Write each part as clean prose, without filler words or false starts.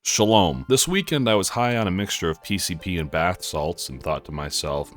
Shalom. This weekend I was high on a mixture of PCP and bath salts and thought to myself,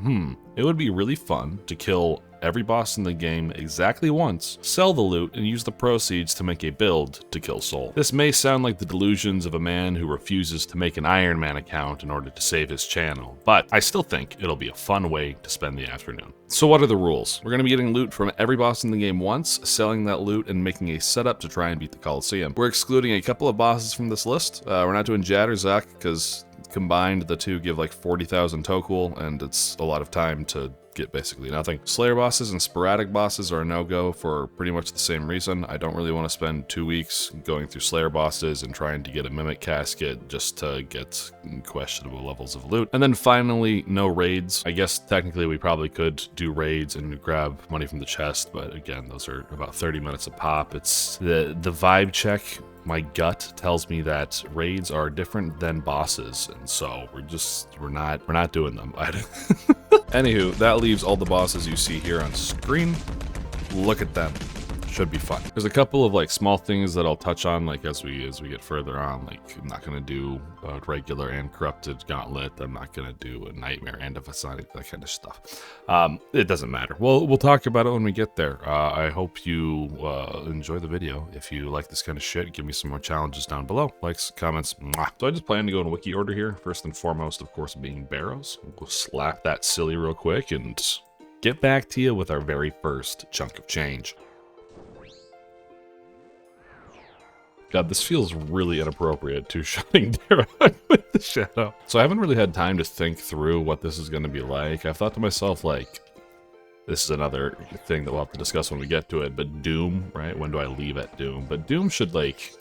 it would be really fun to kill every boss in the game exactly once, sell the loot, and use the proceeds to make a build to kill Soul. This may sound like the delusions of a man who refuses to make an Iron Man account in order to save his channel, but I still think it'll be a fun way to spend the afternoon. So what are the rules? We're going to be getting loot from every boss in the game once, selling that loot, and making a setup to try and beat the Coliseum. We're excluding a couple of bosses from this list. We're not doing Jad or Zack because combined the two give like 40,000 Tokul, and it's a lot of time to get basically nothing. Slayer bosses and sporadic bosses are a no-go for pretty much the same reason. I don't really want to spend 2 weeks going through Slayer bosses and trying to get a Mimic Casket just to get questionable levels of loot. And then finally, no raids. I guess technically we probably could do raids and grab money from the chest, but again, those are about 30 minutes a pop. It's the vibe check. My gut tells me that raids are different than bosses, and so we're not doing them. Anywho, that leaves all the bosses you see here on screen. Look at them. Should be fun. There's a couple of like small things that I'll touch on like as we get further on. Like I'm not gonna do a regular and corrupted gauntlet. I'm not gonna do a nightmare and a Vasani, that kind of stuff. It doesn't matter. We'll talk about it when we get there. I hope you enjoy the video. If you like this kind of shit, give me some more challenges down below. Likes, comments. Mwah. So I just plan to go in wiki order here. First and foremost, of course, being Barrows. We'll slap that silly real quick and get back to you with our very first chunk of change. God, this feels really inappropriate to shutting Derek with the shadow. So I haven't really had time to think through what this is going to be like. I've thought to myself, like, this is another thing that we'll have to discuss when we get to it, but Doom, right? When do I leave at Doom? But Doom should, like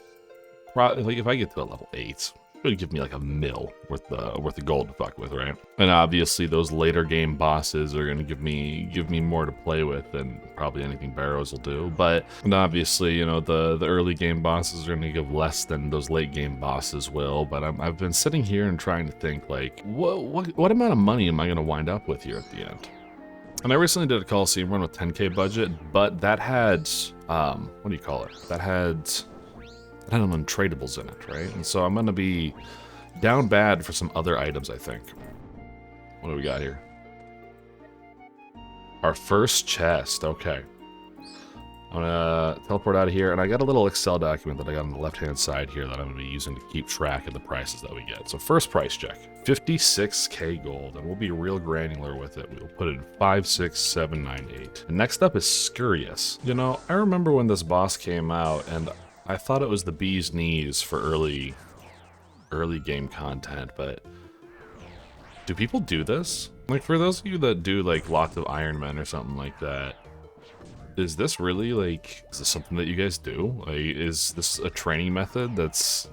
if I get to a level 8, it would give me like a mil worth of gold to fuck with, right? And obviously those later game bosses are gonna give me more to play with than probably anything Barrows will do. But and obviously, you know, the early game bosses are gonna give less than those late game bosses will. But I've been sitting here and trying to think like, what amount of money am I gonna wind up with here at the end? And I recently did a Coliseum run with 10K budget, but that had what do you call it? That had untradables in it, right? And so I'm gonna be down bad for some other items, I think. What do we got here? Our first chest, okay. I'm gonna teleport out of here, and I got a little Excel document that I got on the left-hand side here that I'm gonna be using to keep track of the prices that we get. So first price check, 56K gold, and we'll be real granular with it. We'll put it in 5, 6, 7, 9, 8. And next up is Scurious. You know, I remember when this boss came out, and I thought it was the bee's knees for early game content, but do people do this? Like, for those of you that do like lots of Iron Men or something like that, is this really like, is this something that you guys do? Like, is this a training method that's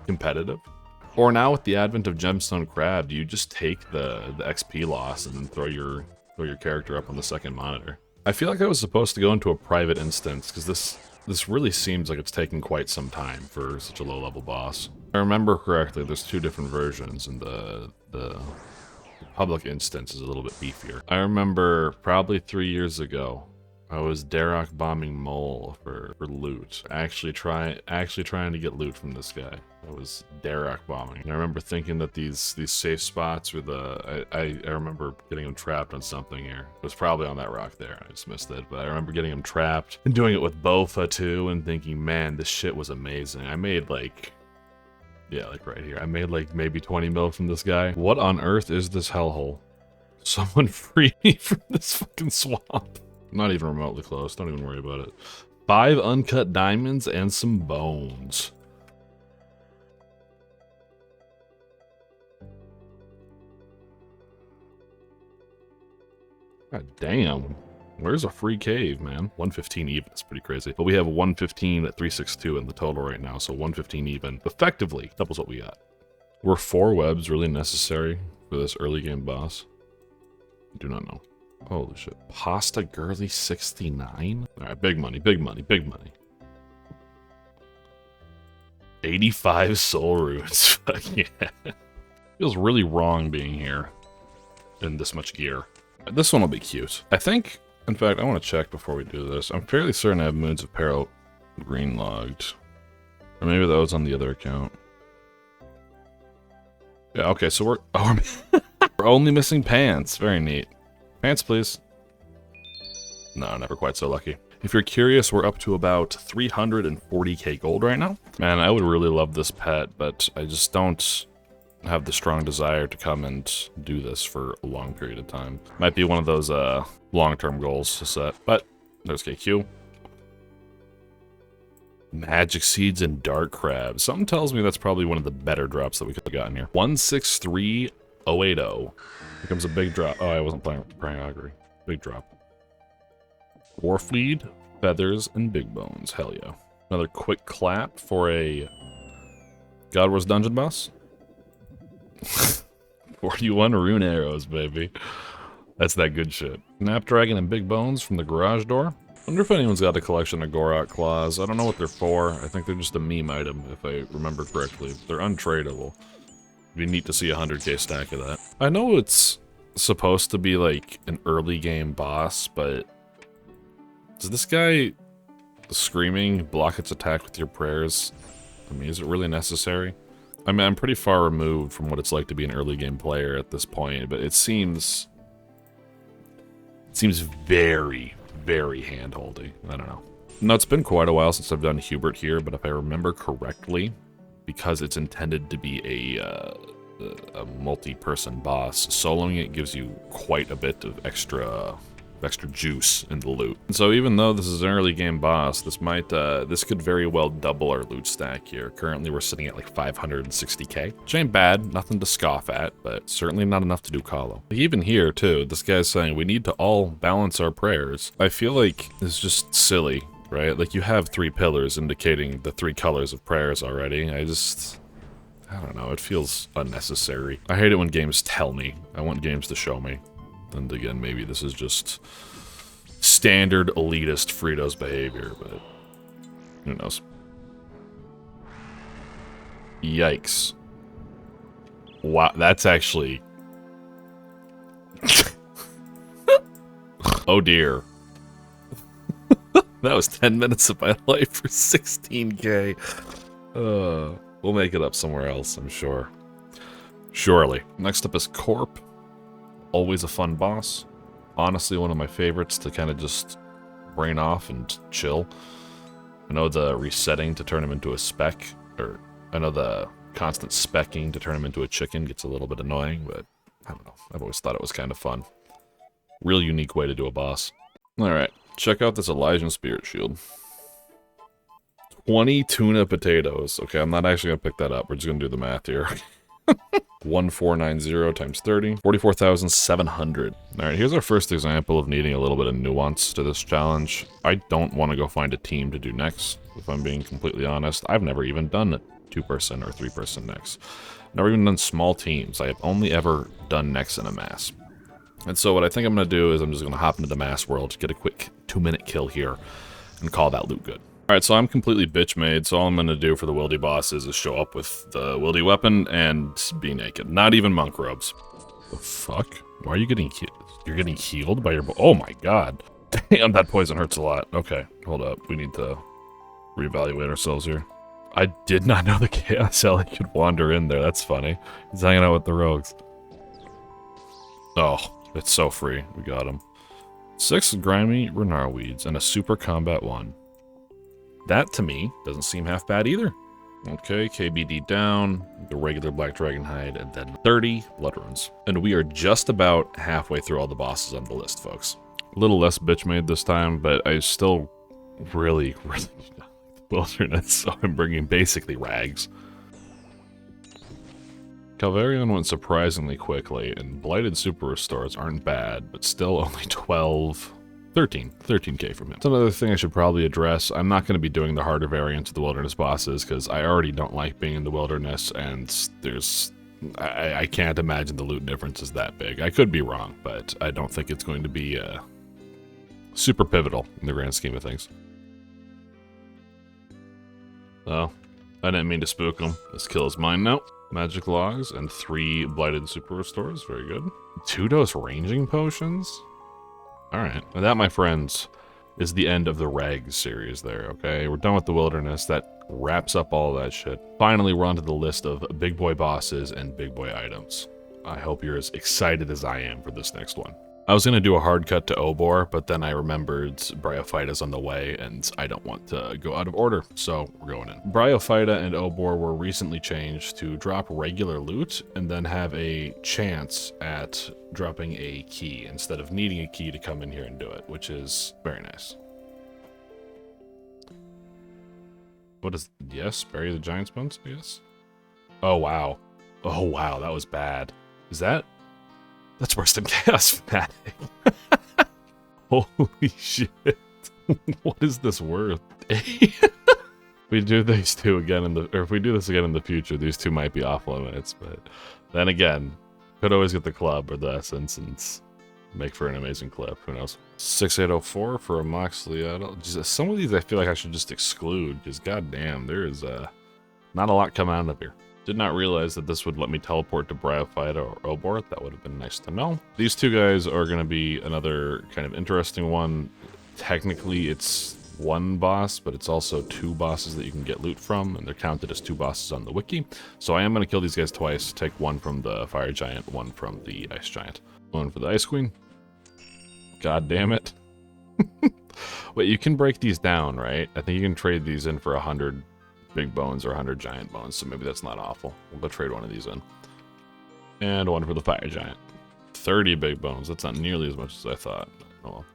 competitive? Or now with the advent of Gemstone Crab, do you just take the XP loss and then throw your character up on the second monitor? I feel like I was supposed to go into a private instance because this really seems like it's taking quite some time for such a low-level boss. If I remember correctly, there's 2 different versions, and the public instance is a little bit beefier. I remember probably 3 years ago, I was Darok bombing Mole for loot. Actually trying to get loot from this guy. I was Darok bombing. And I remember thinking that these safe spots were I remember getting him trapped on something here. It was probably on that rock there. I just missed it. But I remember getting him trapped and doing it with Bofa too and thinking, man, this shit was amazing. I made like, yeah, like right here. I made like maybe 20 mil from this guy. What on earth is this hellhole? Someone free me from this fucking swamp. Not even remotely close. Don't even worry about it. 5 uncut diamonds and some bones. God damn. Where's a free cave, man? 115 even. That's pretty crazy. But we have 115 at 362 in the total right now. So 115 even. Effectively doubles what we got. Were 4 webs really necessary for this early game boss? I do not know. Holy shit. Pasta Girly 69? Alright, big money, big money, big money. 85 soul runes. Fuck yeah. Feels really wrong being here in this much gear. This one will be cute. I think, in fact, I want to check before we do this. I'm fairly certain I have Moons of Peril green logged. Or maybe that was on the other account. Yeah, okay, so we're we're only missing pants. Very neat. Pants, please. No, never quite so lucky. If you're curious, we're up to about 340k gold right now. Man, I would really love this pet, but I just don't have the strong desire to come and do this for a long period of time. Might be one of those long-term goals to set, but there's KQ. Magic Seeds and Dark Crabs. Something tells me that's probably one of the better drops that we could have gotten here. 163080 becomes a big drop. Oh, I wasn't playing Augury. Big drop. Warfleed, Feathers, and Big Bones. Hell yeah. Another quick clap for a God Wars Dungeon Boss. 41 rune arrows, baby. That's that good shit. Snapdragon and Big Bones from the garage door. Wonder if anyone's got a collection of Gorok Claws. I don't know what they're for. I think they're just a meme item, if I remember correctly. They're untradeable. It'd be neat to see a 100k stack of that. I know it's supposed to be like an early game boss, but does this guy screaming block its attack with your prayers? I mean, is it really necessary? I mean, I'm pretty far removed from what it's like to be an early game player at this point, but it seems very, very hand-holdy. I don't know. No, it's been quite a while since I've done Hubert here, but if I remember correctly, because it's intended to be a multi-person boss, soloing it gives you quite a bit of extra juice in the loot. And so even though this is an early game boss, this could very well double our loot stack here. Currently we're sitting at like 560k, which ain't bad, nothing to scoff at, but certainly not enough to do Kahlo. Like even here too, this guy's saying we need to all balance our prayers. I feel like it's just silly, right? Like you have 3 pillars indicating the 3 colors of prayers already. I don't know, it feels unnecessary. I hate it when games tell me. I want games to show me. And again, maybe this is just standard elitist Fritos behavior, but who knows. Yikes. Wow, that's actually... Oh dear. That was 10 minutes of my life for 16k. We'll make it up somewhere else, I'm sure. Surely. Next up is Corp. Always a fun boss. Honestly, one of my favorites to kind of just brain off and chill. I know the resetting to turn him into a spec, or I know the constant specking to turn him into a chicken gets a little bit annoying, but I don't know. I've always thought it was kind of fun. Real unique way to do a boss. Alright, check out this Elysian Spirit Shield. 20 tuna potatoes. Okay, I'm not actually going to pick that up. We're just going to do the math here. 1490 times 30, 44,700. Alright, here's our first example of needing a little bit of nuance to this challenge. I don't want to go find a team to do next, if I'm being completely honest. I've never even done 2-person or 3-person next. Never even done small teams. I have only ever done next in a mass. And so what I think I'm going to do is I'm just going to hop into the mass world, get a quick 2-minute kill here, and call that loot good. Alright, so I'm completely bitch made, so all I'm gonna do for the wildy bosses is show up with the wildy weapon and be naked. Not even monk robes. The fuck? Why are you getting healed? You're getting healed by your oh my god. Damn, that poison hurts a lot. Okay, hold up. We need to reevaluate ourselves here. I did not know the Chaos Ellie could wander in there. That's funny. He's hanging out with the rogues. Oh, it's so free. We got him. 6 grimy Renar weeds and a super combat 1. That, to me, doesn't seem half bad either. Okay, KBD down, the regular Black Dragon Hide, and then 30 Blood Runes. And we are just about halfway through all the bosses on the list, folks. A little less bitch made this time, but I still really wilderness, so I'm bringing basically rags. Calvarion went surprisingly quickly, and Blighted Super Restores aren't bad, but still only 13k from him. That's another thing I should probably address. I'm not going to be doing the harder variants of the wilderness bosses because I already don't like being in the wilderness, and I can't imagine the loot difference is that big. I could be wrong, but I don't think it's going to be super pivotal in the grand scheme of things. Oh, I didn't mean to spook him. This kill is mine now. Magic logs and 3 blighted super restores. Very good. 2-dose ranging potions. Alright, and that, my friends, is the end of the Rags series there, okay? We're done with the wilderness. That wraps up all that shit. Finally, we're onto the list of big boy bosses and big boy items. I hope you're as excited as I am for this next one. I was going to do a hard cut to Obor, but then I remembered Bryophyta's on the way, and I don't want to go out of order, so we're going in. Bryophyta and Obor were recently changed to drop regular loot, and then have a chance at dropping a key, instead of needing a key to come in here and do it, which is very nice. What is... Yes, bury the giant's bones, I guess? Oh, wow. Oh, wow, that was bad. Is that... That's worse than Chaos Fanatic. Holy shit. What is this worth? We do these two again in the... Or if we do this again in the future, these two might be off limits, but... Then again, could always get the club or the essence and make for an amazing clip. Who knows? 6804 for a Moxley. Some of these I feel like I should just exclude, because goddamn, there is not a lot coming out of here. Did not realize that this would let me teleport to Bryophyta or Obor. That would have been nice to know. These two guys are going to be another kind of interesting one. Technically, it's one boss, but it's also two bosses that you can get loot from, and they're counted as two bosses on the wiki. So I am going to kill these guys twice. Take one from the Fire Giant, one from the Ice Giant. One for the Ice Queen. God damn it. Wait, you can break these down, right? I think you can trade these in for 100 big bones or 100 giant bones, so maybe that's not awful. We'll go trade one of these in. And one for the Fire Giant. 30 big bones. That's not nearly as much as I thought. Oh well.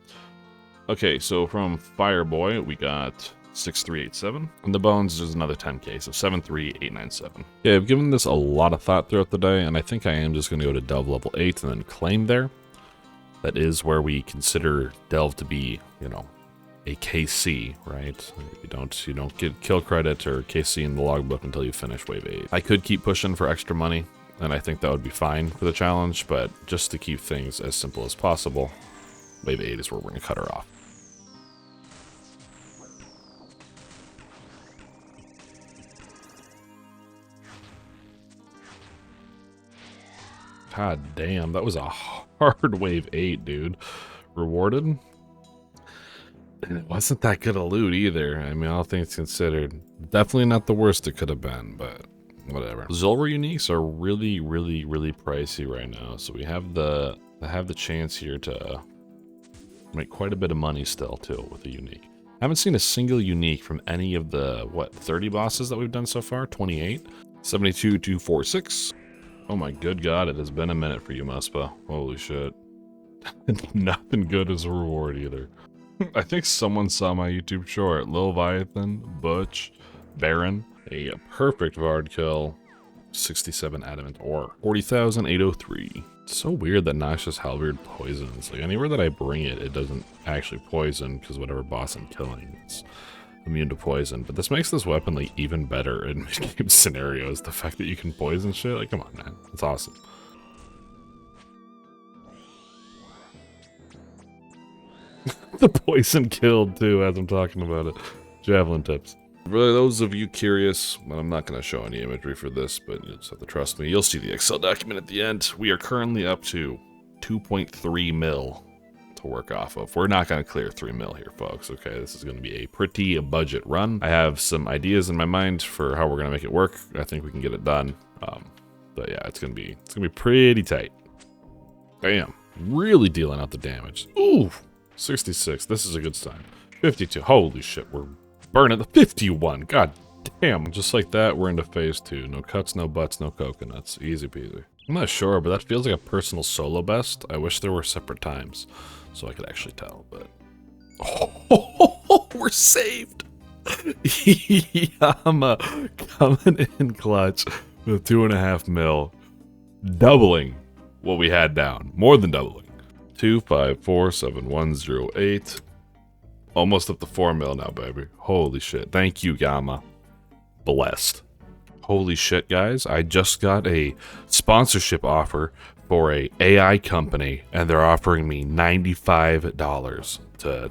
Okay, so from Fireboy, we got 6387. And the bones is another 10k, so 73897. Yeah, I've given this a lot of thought throughout the day, and I think I am just going to go to Delve level 8 and then claim there. That is where we consider Delve to be, you know, a KC, right? You don't get kill credit or KC in the logbook until you finish wave 8. I could keep pushing for extra money, and I think that would be fine for the challenge, but just to keep things as simple as possible, wave 8 is where we're going to cut her off. God damn, that was a hard wave 8, dude. Rewarded? And it wasn't that good a loot either. I mean, all things considered. Definitely not the worst it could have been, but whatever. Zulrah uniques are really, really, really pricey right now. So we have the chance here to make quite a bit of money still, too, with a unique. I haven't seen a single unique from any of the, 30 bosses that we've done so far? 28? 72246. Oh my good god, it has been a minute for you, Muspa. Holy shit. Nothing good as a reward either. I think someone saw my YouTube short. Lil Viathan, Butch, Baron. A perfect Vard kill. 67 adamant ore. 40,803. It's so weird that Noxious Halberd poisons. Like anywhere that I bring it, it doesn't actually poison because whatever boss I'm killing is immune to poison. But this makes this weapon like even better in mid-game scenarios. The fact that you can poison shit, like come on, man, it's awesome. The poison killed too as I'm talking about it. Javelin tips. For those of you curious, and I'm not going to show any imagery for this, but you just have to trust me. You'll see the Excel document at the end. We are currently up to 2.3 mil to work off of. We're not going to clear 3 mil here, folks. Okay, this is going to be a pretty budget run. I have some ideas in my mind for how we're going to make it work. I think we can get it done. But yeah, it's going to be pretty tight. Bam, really dealing out the damage. Ooh, 66. This is a good sign. 52. Holy shit, we're burning the 51. God damn. Just like that, we're into phase 2. No cuts, no butts, no coconuts. Easy peasy. I'm not sure, but that feels like a personal solo best. I wish there were separate times so I could actually tell, but... Oh, we're saved! Yama coming in clutch with 2.5 mil. Doubling what we had down. More than doubling. 2547108. Almost up to 4 mil now, baby. Holy shit. Thank you, Yama. Blessed. Holy shit, guys. I just got a sponsorship offer for a AI company, and they're offering me $95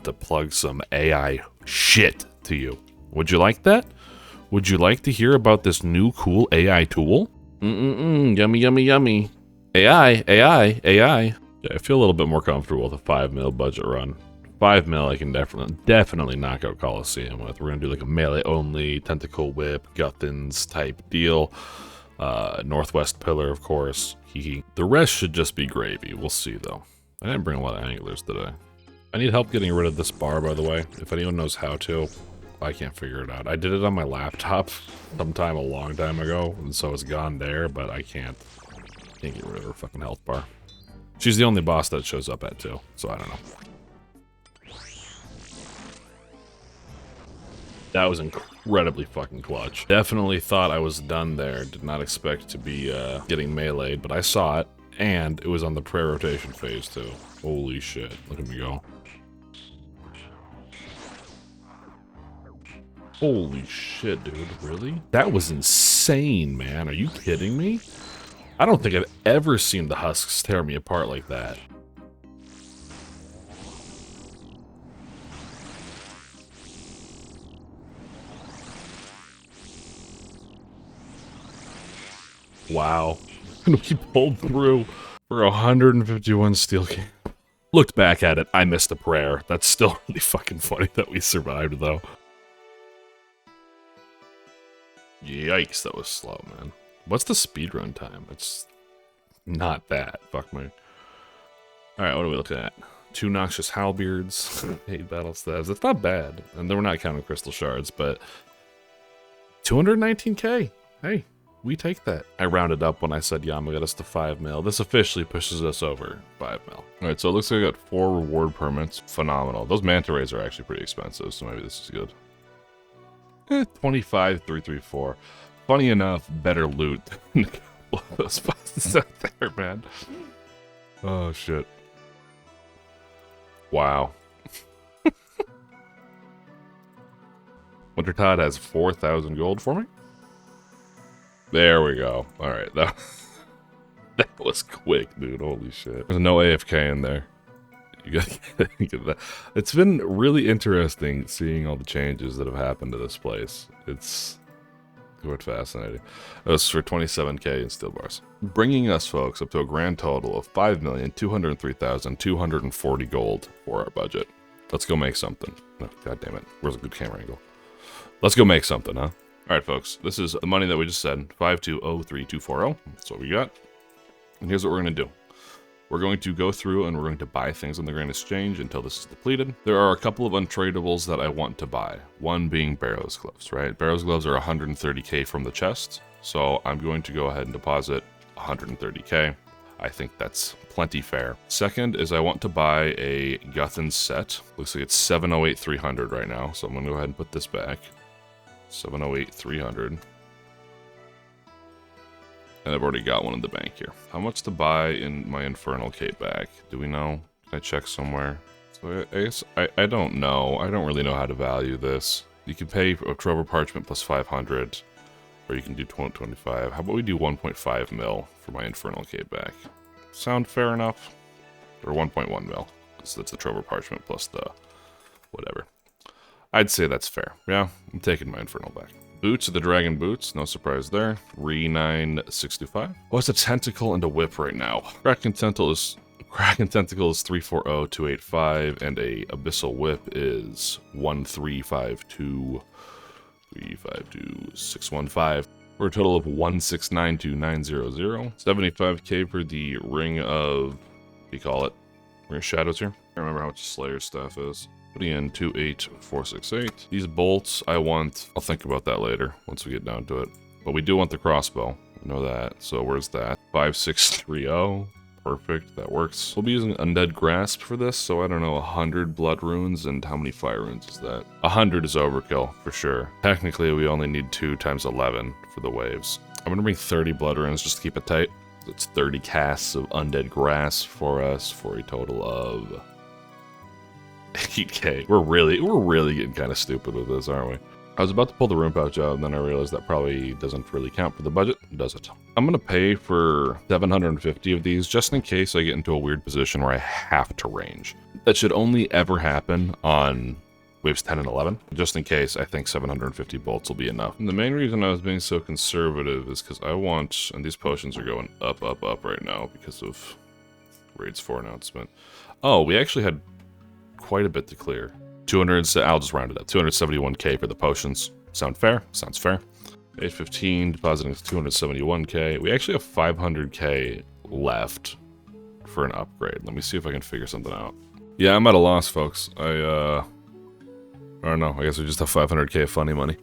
to plug some AI shit to you. Would you like that? Would you like to hear about this new cool AI tool? Yummy, yummy, yummy. AI. Yeah, I feel a little bit more comfortable with a 5 mil budget run. 5 mil I can definitely knock out Coliseum with. We're gonna do like a melee only, Tentacle Whip, Guthins type deal. Northwest Pillar, of course. The rest should just be gravy. We'll see though. I didn't bring a lot of anglers today. I need help getting rid of this bar, by the way. If anyone knows how to, I can't figure it out. I did it on my laptop sometime a long time ago, and so it's gone there, but I can't get rid of her fucking health bar. She's the only boss that shows up at 2, so I don't know. That was incredibly fucking clutch. Definitely thought I was done there. Did not expect to be getting meleeed, but I saw it, and it was on the prayer rotation phase too. Holy shit, look at me go. Holy shit, dude, really? That was insane, man. Are you kidding me? I don't think I've ever seen the husks tear me apart like that. Wow. And we pulled through for 151 steel can. Looked back at it, I missed a prayer. That's still really fucking funny that we survived, though. Yikes, that was slow, man. What's the speedrun time? It's not that. Fuck me. Alright, what are we looking at? 2 noxious halberds, 8 battle stabs. That's not bad. And then we're not counting crystal shards, but 219k. Hey, we take that. I rounded up when I said Yama got us to 5 mil. This officially pushes us over 5 mil. Alright, so it looks like I got 4 reward permits. Phenomenal. Those manta rays are actually pretty expensive, so maybe this is good. 25,334. Funny enough, better loot than a couple of those bosses out there, man. Oh, shit. Wow. Winter Todd has 4,000 gold for me. There we go. Alright, that was quick, dude. Holy shit. There's no AFK in there. You gotta get that. It's been really interesting seeing all the changes that have happened to this place. It's quite fascinating. That was for 27k in steel bars. Bringing us, folks, up to a grand total of 5,203,240 gold for our budget. Let's go make something. Oh, God damn it. Where's a good camera angle? Let's go make something, huh? Alright, folks. This is the money that we just said. 5203240. That's what we got. And here's what we're going to do. We're going to go through and we're going to buy things on the Grand Exchange until this is depleted. There are a couple of untradables that I want to buy. One being Barrow's Gloves, right? Barrow's Gloves are 130k from the chest. So I'm going to go ahead and deposit 130k. I think that's plenty fair. Second is I want to buy a Guthins set. Looks like it's 708,300 right now. So I'm going to go ahead and put this back. 708,300. And I've already got one in the bank here. How much to buy in my Infernal Cape bag? Do we know? Can I check somewhere? So I guess I don't know. I don't really know how to value this. You can pay a Trover Parchment plus 500, or you can do 25. How about we do 1.5 mil for my Infernal Cape bag? Sound fair enough? Or 1.1 mil. So that's the Trover Parchment plus the whatever. I'd say that's fair. Yeah, I'm taking my Infernal back. Boots are the Dragon Boots, no surprise there. 39625. What's a Tentacle and a Whip right now? Kraken Tentacle is 340285, and a Abyssal Whip is 1352615. For a total of 1692900. 75k for the Ring of, what do you call it? Ring of Shadows here. I don't remember how much Slayer staff is. Putting in 28468. These bolts I'll think about that later once we get down to it. But we do want the crossbow. I know that. So where's that? 5630. Perfect. That works. We'll be using Undead Grasp for this, so I don't know, 100 blood runes, and how many fire runes is that? 100 is overkill for sure. Technically, we only need 2 times 11 for the waves. I'm gonna bring 30 blood runes just to keep it tight. It's 30 casts of Undead Grasp for us for a total of 8k. We're really getting kind of stupid with this, aren't we? I was about to pull the rune pouch out, and then I realized that probably doesn't really count for the budget, does it? I'm gonna pay for 750 of these, just in case I get into a weird position where I have to range. That should only ever happen on waves 10 and 11. Just in case, I think 750 bolts will be enough. And the main reason I was being so conservative is because I want, and these potions are going up right now because of Raids 4 announcement. Oh, we actually had quite a bit to clear. 200, I'll just round it up. 271k for the potions. Sound fair? Sounds fair. 815, depositing 271k. We actually have 500k left for an upgrade. Let me see if I can figure something out. Yeah, I'm at a loss, folks. I don't know. I guess we just have 500k funny money.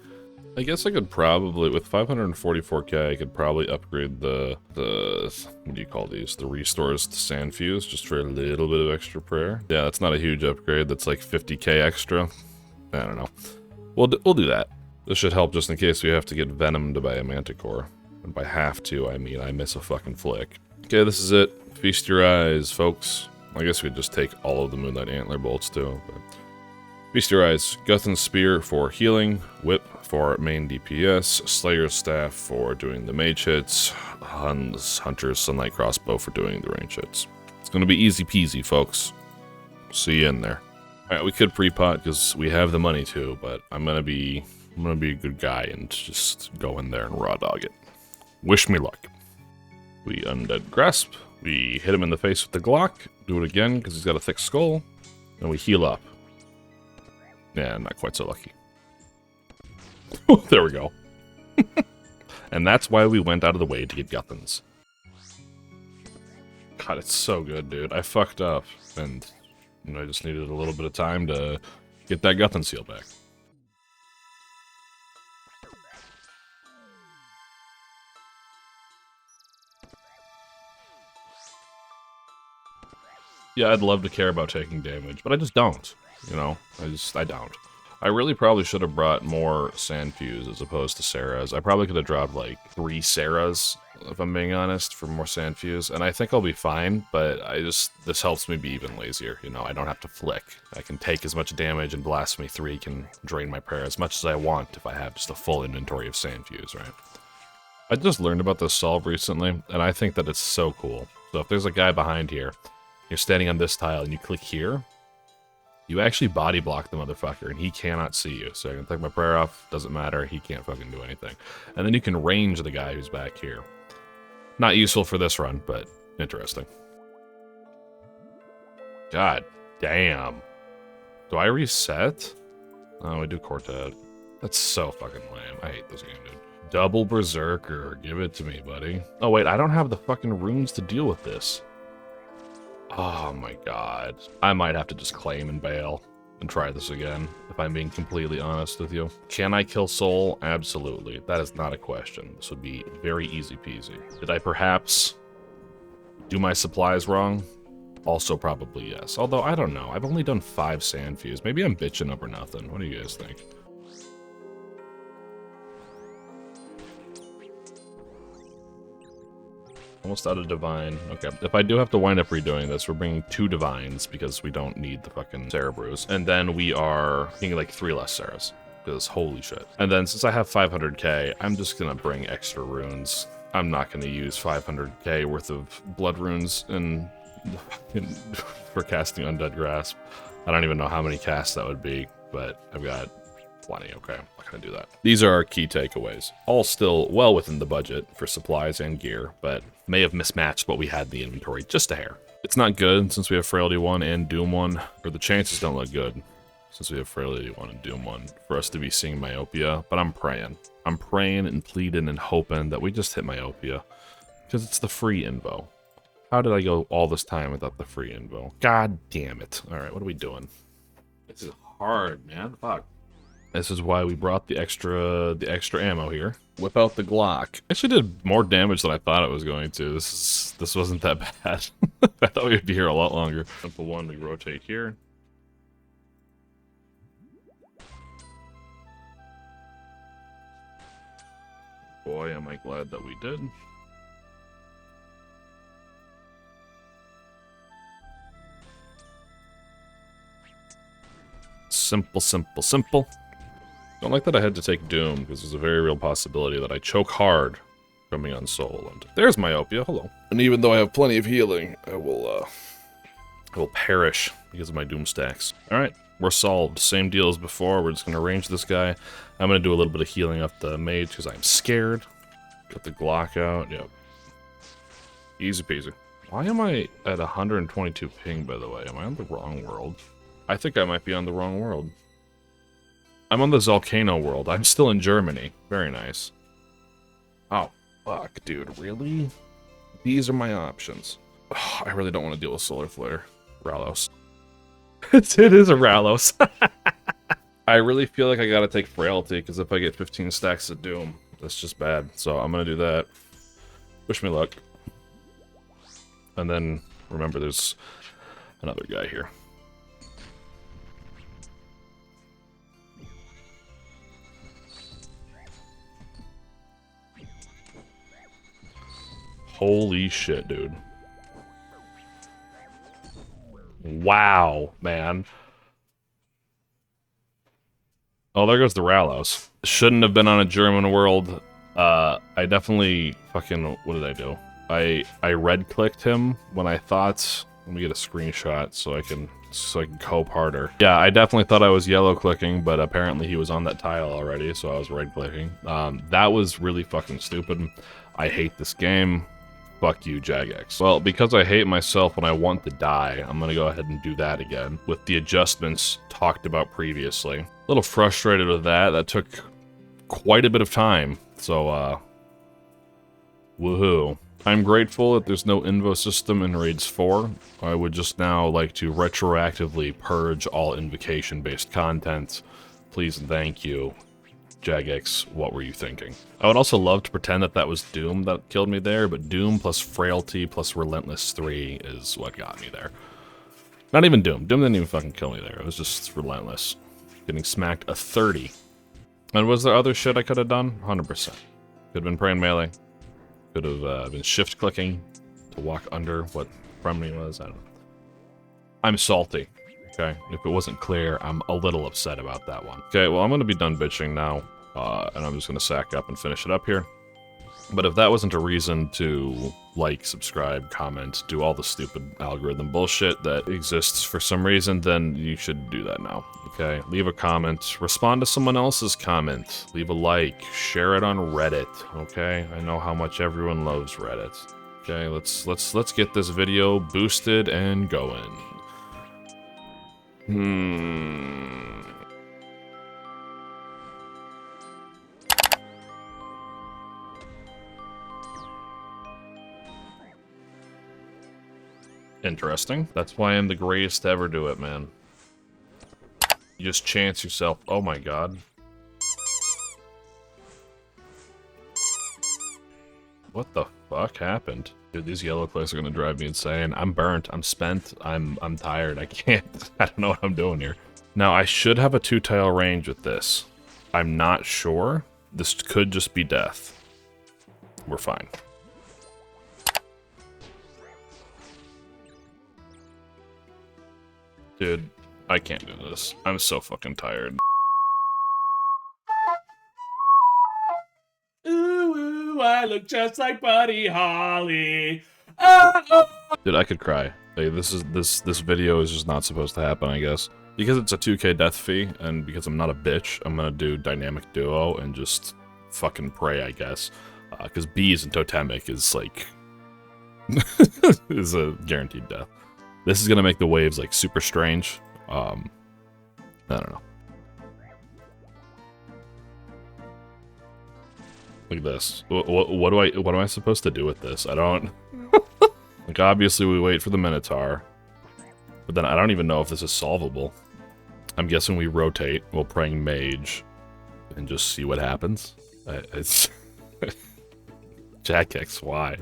I guess I could probably, with 544k, I could probably upgrade the what do you call these? The restores to sand fuse, just for a little bit of extra prayer. Yeah, that's not a huge upgrade. That's like 50k extra. I don't know. We'll do that. This should help just in case we have to get venomed by a manticore. And by have to, I mean I miss a fucking flick. Okay, this is it. Feast your eyes, folks. I guess we'd just take all of the Moonlight Antler bolts too. But feast your eyes. Guthan's Spear for healing. Whip for main DPS. Slayer's Staff for doing the mage hits. Hunter's Sunlight Crossbow for doing the range hits. It's gonna be easy peasy, folks. See you in there. Alright, we could pre-pot because we have the money to, but I'm gonna be a good guy and just go in there and raw dog it. Wish me luck. We Undead Grasp. We hit him in the face with the Glock. Do it again because he's got a thick skull. And we heal up. Yeah, not quite so lucky. There we go. And that's why we went out of the way to get Guthans. God, it's so good, dude. I fucked up, and you know, I just needed a little bit of time to get that Guthan seal back. Yeah, I'd love to care about taking damage, but I just don't. You know, I don't. I really probably should have brought more Sand Fuse as opposed to Sarah's. I probably could have dropped like 3 Sarah's, if I'm being honest, for more Sand Fuse. And I think I'll be fine, but this helps me be even lazier. You know, I don't have to flick. I can take as much damage, and Blasphemy 3 can drain my prayer as much as I want if I have just a full inventory of Sand Fuse, right? I just learned about this solve recently, and I think that it's so cool. So if there's a guy behind here, you're standing on this tile, and you click here, you actually body block the motherfucker, and he cannot see you. So I can take my prayer off, doesn't matter, he can't fucking do anything. And then you can range the guy who's back here. Not useful for this run, but interesting. God damn. Do I reset? Oh, we do Quartet. That's so fucking lame. I hate this game, dude. Double Berserker. Give it to me, buddy. Oh, wait, I don't have the fucking runes to deal with this. Oh my god. I might have to just claim and bail and try this again, if I'm being completely honest with you. Can I kill Soul? Absolutely. That is not a question. This would be very easy peasy. Did I perhaps do my supplies wrong? Also probably yes. Although, I don't know. I've only done 5 Sand Fuse. Maybe I'm bitching over nothing. What do you guys think? Almost out of Divine. Okay, if I do have to wind up redoing this, we're bringing 2 Divines because we don't need the fucking Cerebrus. And then we are getting like 3 less Ceras, because holy shit. And then since I have 500k, I'm just gonna bring extra runes. I'm not gonna use 500k worth of blood runes for casting Undead Grasp. I don't even know how many casts that would be, but I've got plenty. Okay, I'm not gonna do that. These are our key takeaways. All still well within the budget for supplies and gear, but may have mismatched what we had in the inventory just a hair. It's not good since we have Frailty 1 and Doom 1, or the chances don't look good since we have Frailty 1 and Doom 1 for us to be seeing Myopia, but I'm praying. I'm praying and pleading and hoping that we just hit Myopia, because it's the free info. How did I go all this time without the free info? God damn it. Alright, what are we doing? This is hard, man. Fuck. This is why we brought the extra ammo here. Whip out the Glock. Actually did more damage than I thought it was going to. This wasn't that bad. I thought we would be here a lot longer. Simple one, we rotate here. Boy, am I glad that we did. Simple, simple, simple. Don't like that I had to take Doom, because there's a very real possibility that I choke hard coming on Soul. And there's Myopia, hello. And even though I have plenty of healing, I will perish because of my Doom stacks. Alright, we're solved. Same deal as before, we're just going to range this guy. I'm going to do a little bit of healing up the mage, because I'm scared. Get the Glock out, yep. Easy peasy. Why am I at 122 ping, by the way? Am I on the wrong world? I think I might be on the wrong world. I'm on the Volcano world. I'm still in Germany. Very nice. Oh, fuck, dude. Really? These are my options. Oh, I really don't want to deal with Solar Flare. Ralos. It is a Ralos. I really feel like I gotta take Frailty, because if I get 15 stacks of Doom, that's just bad. So I'm gonna do that. Wish me luck. And then, remember, there's another guy here. Holy shit, dude. Wow, man. Oh, there goes the Ralos. Shouldn't have been on a German world. I definitely fucking... What did I do? I red-clicked him when I thought... Let me get a screenshot so I can cope harder. Yeah, I definitely thought I was yellow-clicking, but apparently he was on that tile already, so I was red-clicking. That was really fucking stupid. I hate this game. Fuck you, Jagex. Well, because I hate myself when I want to die, I'm gonna go ahead and do that again, with the adjustments talked about previously. A little frustrated with that. That took quite a bit of time, so, woohoo. I'm grateful that there's no invo system in Raids 4. I would just now like to retroactively purge all invocation-based content. Please and thank you. Jagex, what were you thinking? I would also love to pretend that that was Doom that killed me there, but Doom plus Frailty plus Relentless 3 is what got me there. Not even Doom. Doom didn't even fucking kill me there. It was just Relentless. Getting smacked a 30. And was there other shit I could have done? 100%. Could have been praying melee. Could have been shift clicking to walk under what Remedy was. I don't know. I'm salty. Okay, if it wasn't clear, I'm a little upset about that one. Okay, well, I'm gonna be done bitching now, and I'm just gonna sack up and finish it up here. But if that wasn't a reason to like, subscribe, comment, do all the stupid algorithm bullshit that exists for some reason, then you should do that now. Okay, leave a comment, respond to someone else's comment, leave a like, share it on Reddit. Okay, I know how much everyone loves Reddit. Okay, let's get this video boosted and going. Interesting. That's why I'm the greatest to ever do it, man. You just chance yourself. Oh my god. What the fuck happened? Dude, these yellow clicks are gonna drive me insane. I'm burnt. I'm spent. I'm tired. I can't. I don't know what I'm doing here. Now, I should have a 2-tile range with this. I'm not sure. This could just be death. We're fine. Dude, I can't do this. I'm so fucking tired. Ooh, I look just like Buddy Holly. Dude, I could cry. Hey, this video is just not supposed to happen, I guess. Because it's a 2k death fee, and because I'm not a bitch, I'm gonna do dynamic duo and just fucking pray, I guess. Because bees and totemic is like is a guaranteed death. This is gonna make the waves like super strange. I don't know. Look at this. What am I supposed to do with this? I don't. Like, obviously we wait for the Minotaur, but then I don't even know if this is solvable. I'm guessing we rotate while praying mage and just see what happens. It's Jagex, why?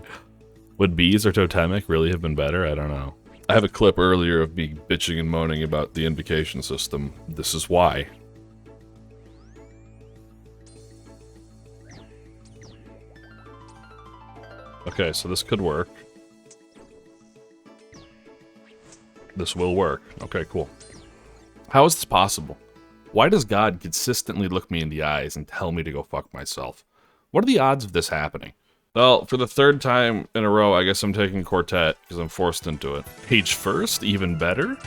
Would bees or totemic really have been better? I don't know. I have a clip earlier of me bitching and moaning about the invocation system. This is why. Okay, so this could work. This will work. Okay, cool. How is this possible? Why does God consistently look me in the eyes and tell me to go fuck myself? What are the odds of this happening? Well, for the 3rd time in a row, I guess I'm taking Quartet, because I'm forced into it. Page first? Even better?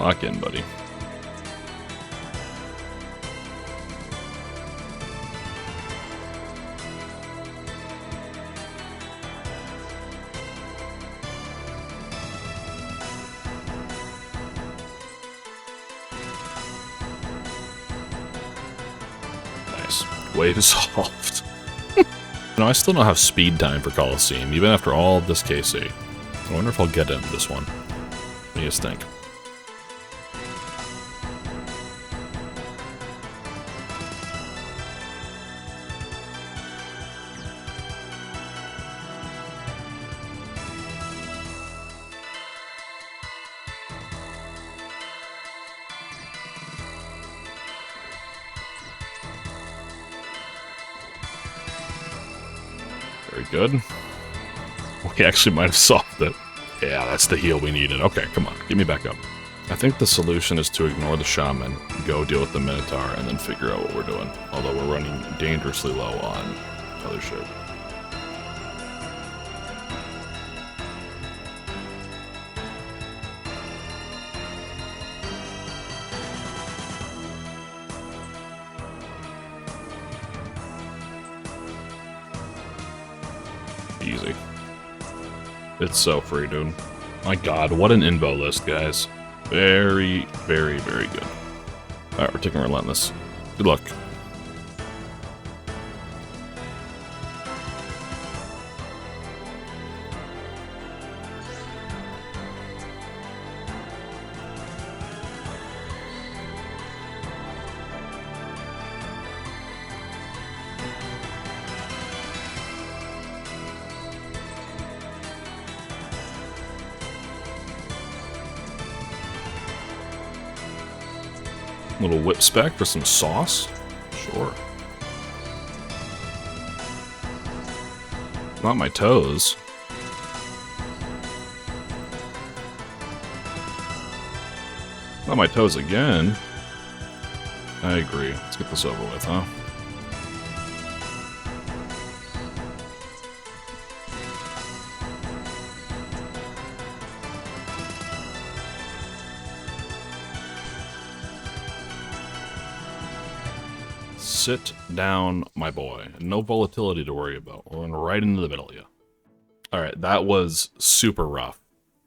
Lock in, buddy. Nice. Wave is solved. No, I still don't have speed time for Coliseum, even after all of this KC. I wonder if I'll get in this one. What do you guys think? Very good. We actually might have solved it. Yeah, that's the heal we needed. Okay, come on, get me back up. I think the solution is to ignore the Shaman, go deal with the Minotaur, and then figure out what we're doing. Although we're running dangerously low on other shit. Easy. It's so free, dude. My god, what an invo list, guys. Very, very, very good. Alright, we're taking Relentless. Good luck. Little whip spec for some sauce? Sure. Not my toes. Not my toes again. I agree. Let's get this over with, huh? Sit down, my boy. No volatility to worry about. We're going right into the middle of you. Alright, that was super rough.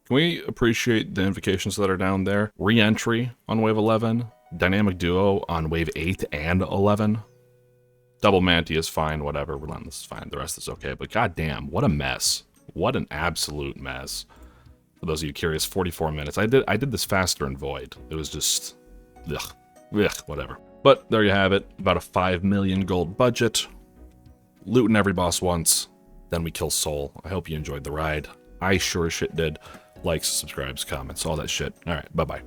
Can we appreciate the invocations that are down there? Re-entry on wave 11. Dynamic duo on wave 8 and 11. Double Manti is fine, whatever. Relentless is fine. The rest is okay. But goddamn, what a mess. What an absolute mess. For those of you curious, 44 minutes. I did this faster in Void. It was just... ugh, whatever. But there you have it, about a 5 million gold budget, looting every boss once, then we kill Soul. I hope you enjoyed the ride. I sure as shit did. Likes, subscribes, comments, all that shit. Alright, bye-bye.